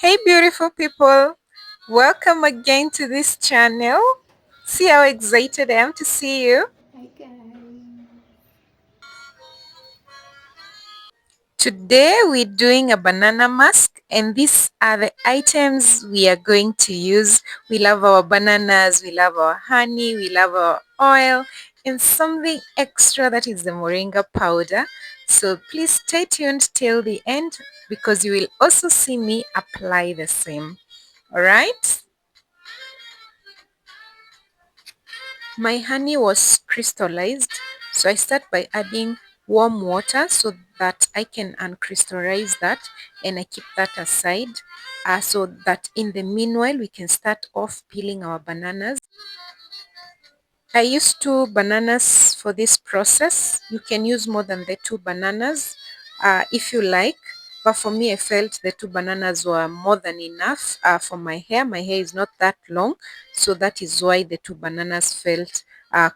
Hey beautiful people, welcome again to this channel. See how excited I am to see you. Hi guys. Today we're doing a banana mask and these are the items we are going to use. We love our bananas, we love our honey, we love our oil and something extra that is the moringa powder. So please stay tuned till the end because you will also see me apply the same. Alright? My honey was crystallized, so I start by adding warm water so that I can uncrystallize that and I keep that aside so that in the meanwhile we can start off peeling our bananas. I use 2 bananas for this process. You can use more than the 2 bananas if you like. But for me, I felt the 2 bananas were more than enough for my hair. My hair is not that long, so that is why the 2 bananas felt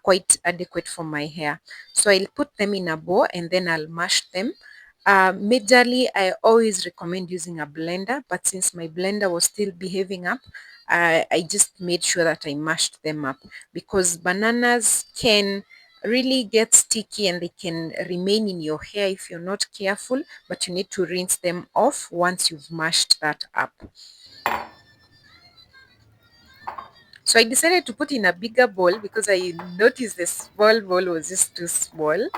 quite adequate for my hair. So I'll put them in a bowl and then I'll mash them. Majorly, I always recommend using a blender, but since my blender was still behaving up, I just made sure that I mashed them up because bananas can really get sticky and they can remain in your hair if you're not careful, but you need to rinse them off once you've mashed that up. So I decided to put in a bigger bowl because I noticed the small bowl was just too small.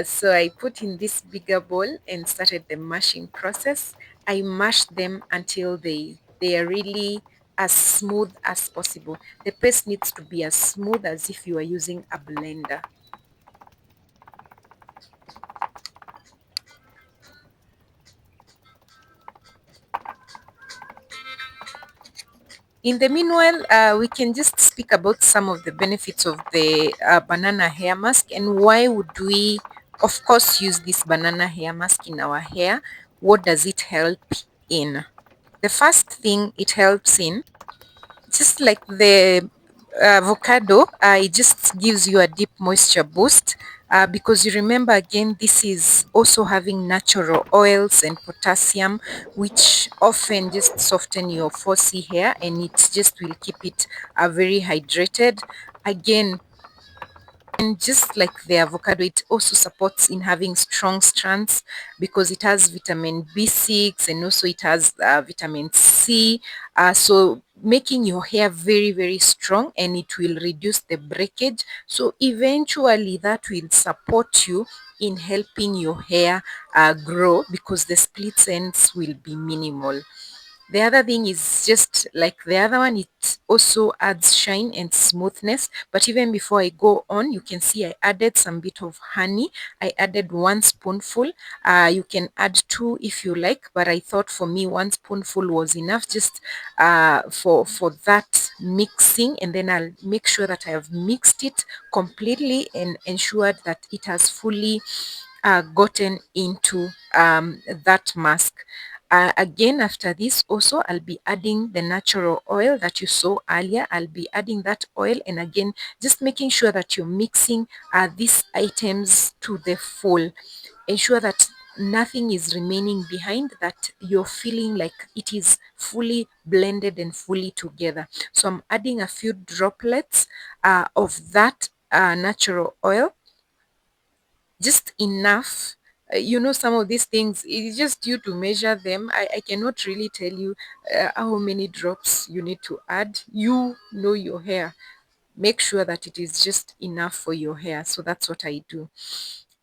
So I put in this bigger bowl and started the mashing process. I mashed them until they are really as smooth as possible. The paste needs to be as smooth as if you are using a blender. In the meanwhile, we can just speak about some of the benefits of the banana hair mask and why would we, of course, use this banana hair mask in our hair. What does it help in? The first thing it helps in, just like the avocado, it just gives you a deep moisture boost because you remember again this is also having natural oils and potassium which often just soften your 4C hair and it just will keep it very hydrated. Again, and just like the avocado, it also supports in having strong strands because it has vitamin B6 and also it has vitamin C. So making your hair very, very strong and it will reduce the breakage. So eventually that will support you in helping your hair grow because the split ends will be minimal. The other thing is just like the other one, it also adds shine and smoothness. But even before I go on, you can see I added some bit of honey. I added 1 spoonful. You can add 2 if you like, but I thought for me 1 spoonful was enough just for that mixing. And then I'll make sure that I have mixed it completely and ensured that it has fully gotten into that mask. Again, after this also, I'll be adding the natural oil that you saw earlier. I'll be adding that oil and again, just making sure that you're mixing these items to the full. Ensure that nothing is remaining behind, that you're feeling like it is fully blended and fully together. So I'm adding a few droplets of that natural oil, just enough. Some of these things, it's just you to measure them. I cannot really tell you how many drops you need to add. You know your hair. Make sure that it is just enough for your hair. So that's what I do.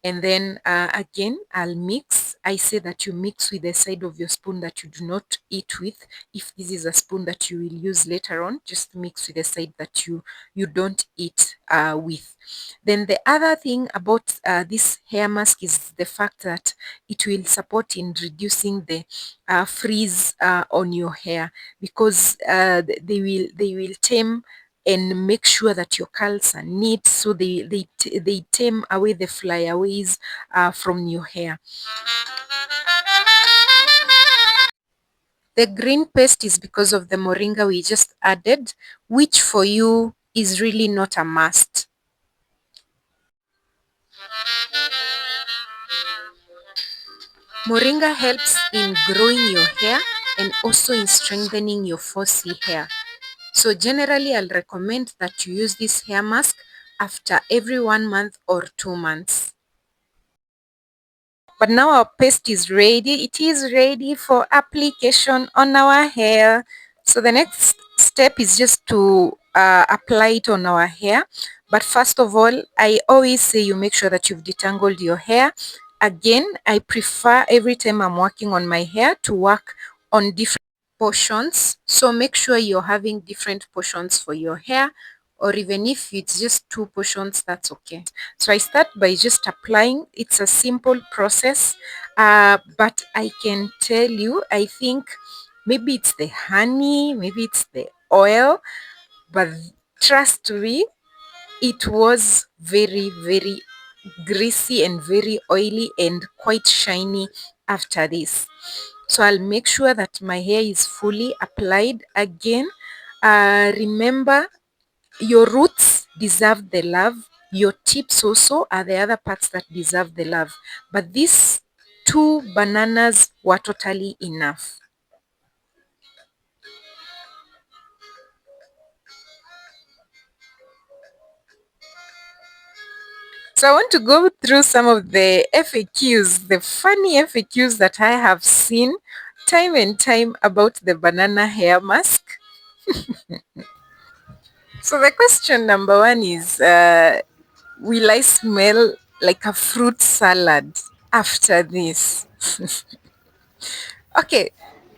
And then again, I'll mix. I say that you mix with the side of your spoon that you do not eat with. If this is a spoon that you will use later on, just mix with the side that you don't eat with. Then the other thing about this hair mask is the fact that it will support in reducing the frizz on your hair because they will tame and make sure that your curls are neat so they tame away the flyaways from your hair. The green paste is because of the moringa we just added, which for you is really not a must. Moringa helps in growing your hair and also in strengthening your 4C hair. So generally, I'll recommend that you use this hair mask after every 1 month or 2 months. But now our paste is ready. It is ready for application on our hair. So the next step is just to apply it on our hair. But first of all, I always say you make sure that you've detangled your hair. Again, I prefer every time I'm working on my hair to work on different portions. So make sure you're having different portions for your hair, or even if it's just 2 portions, that's okay. So I start by just applying. It's a simple process, but I can tell you, I think maybe it's the honey, maybe it's the oil, but trust me, it was very, very greasy and very oily and quite shiny after this. So I'll make sure that my hair is fully applied again. Remember, your roots deserve the love. Your tips also are the other parts that deserve the love. But these 2 bananas were totally enough. So I want to go through some of the FAQs, the funny FAQs that I have seen time and time about the banana hair mask. So the question number one is, will I smell like a fruit salad after this? Okay,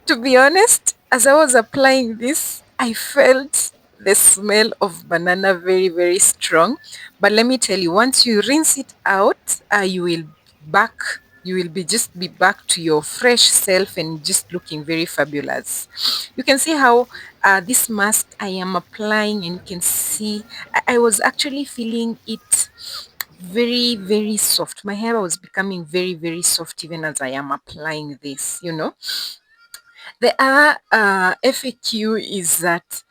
to be honest, as I was applying this, I felt the smell of banana very, very strong. But let me tell you, once you rinse it out, back, you will be back to your fresh self and just looking very fabulous. You can see how this mask I am applying, and you can see I was actually feeling it very, very soft. My hair was becoming very, very soft even as I am applying this. The other FAQ is that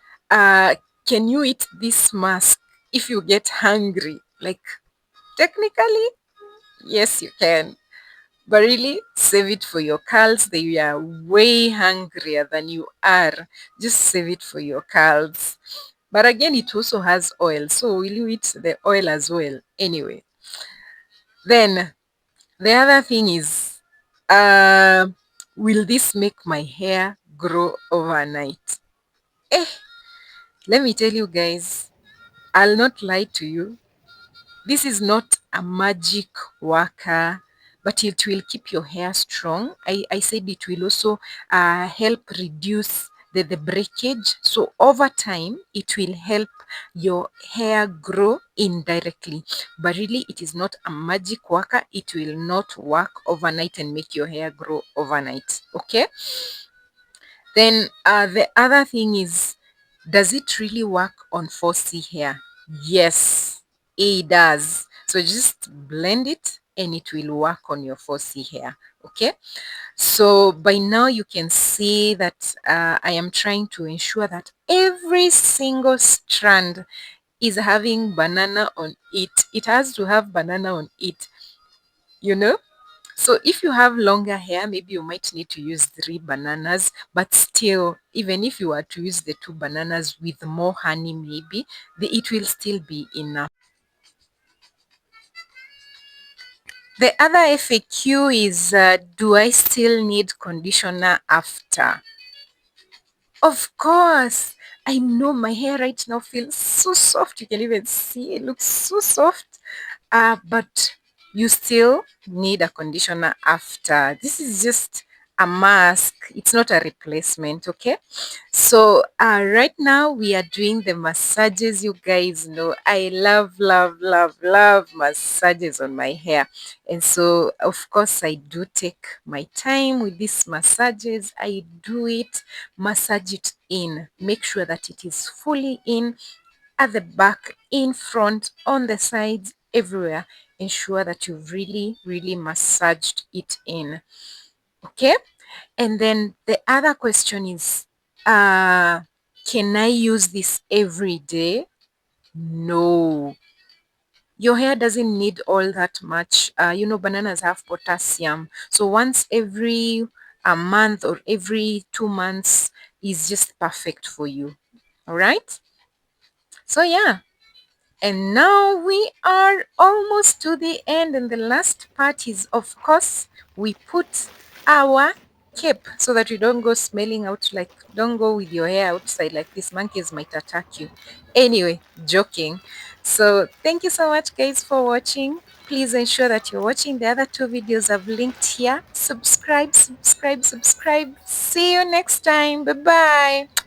can you eat this mask if you get hungry? Like, technically, yes, you can. But really, save it for your curls. They are way hungrier than you are. Just save it for your curls. But again, it also has oil. So will you eat the oil as well? Anyway, then the other thing is, uh, will this make my hair grow overnight? Eh, let me tell you guys, I'll not lie to you. This is not a magic worker, but it will keep your hair strong. I said it will also help reduce the breakage. So over time, it will help your hair grow indirectly. But really, it is not a magic worker. It will not work overnight and make your hair grow overnight. Okay? Then the other thing is, does it really work on 4C hair? Yes, it does. So just blend it and it will work on your 4C hair. Okay. So by now you can see that I am trying to ensure that every single strand is having banana on it. It has to have banana on it, you know. So if you have longer hair, maybe you might need to use 3 bananas, but still, even if you were to use the 2 bananas with more honey, maybe, it will still be enough. The other FAQ is, do I still need conditioner after? Of course. I know my hair right now feels so soft. You can even see it looks so soft. But you still need a conditioner after. This is just a mask. It's not a replacement, okay? So right now we are doing the massages. You guys know I love, love, love, love massages on my hair. And so of course I do take my time with these massages. I do it, massage it in, make sure that it is fully in, at the back, in front, on the sides, everywhere. Ensure that you've really, really massaged it in. Okay. And then the other question is, can I use this every day? No. Your hair doesn't need all that much. Bananas have potassium. So once every a month or every 2 months is just perfect for you. All right. So yeah, and now we are almost to the end, and the last part is, of course, we put our cape so that you don't go smelling out, like don't go with your hair outside like this. Monkeys might attack you. Anyway, joking. So thank you so much guys for watching. Please ensure that you're watching the other two videos I've linked here. Subscribe, subscribe, subscribe. See you next time. Bye bye.